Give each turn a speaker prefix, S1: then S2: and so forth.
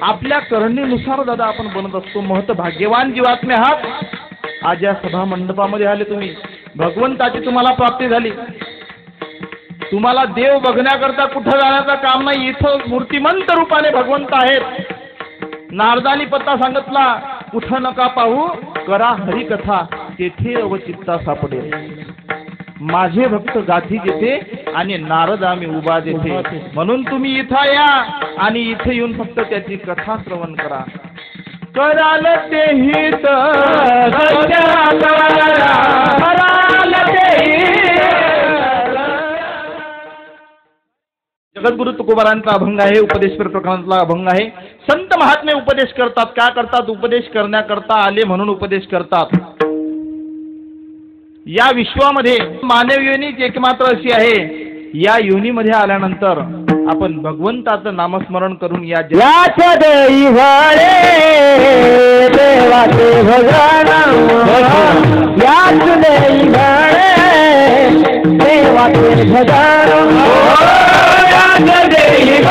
S1: आपल्या करणीनुसार दादा आपण बनत असतो. महत भाग्यवान जीवात्मे आहात. आज या सभा मंडपामध्ये आले तुम्ही, भगवंताची तुम्हाला प्राप्ती झाली. तुम्हाला देव बघण्याकरता कुठं जाण्याचं काम नाही. इथं मूर्तिमंत रूपाने भगवंत आहेत. नारदानी पत्ता सांगितला, कुठं नका पाहू, करा हरिकथा, तेथे अवचित्ता सापडेल. माझे भक्त गाठी जेथे आणि नारद आम्ही उभा जेथे. म्हणून तुम्ही इथं या आणि इथे येऊन फक्त त्याची कथा श्रवण करा. कराल ते हित जगद्गुरु तुकोबारांचा अभंग आहे. उपदेश्वर प्रकरणातला अभंग आहे. संत महात्मे उपदेश करतात. काय करतात? उपदेश करण्याकरता आले म्हणून उपदेश करतात. या विश्वामध्ये मानव योनीच एकमात्र अशी आहे. या योनीमध्ये आल्यानंतर आपण भगवंताचं नामस्मरण करून या
S2: देई भळे देवाचे भजन, याच देई भळे देवाचे भजन, याच देई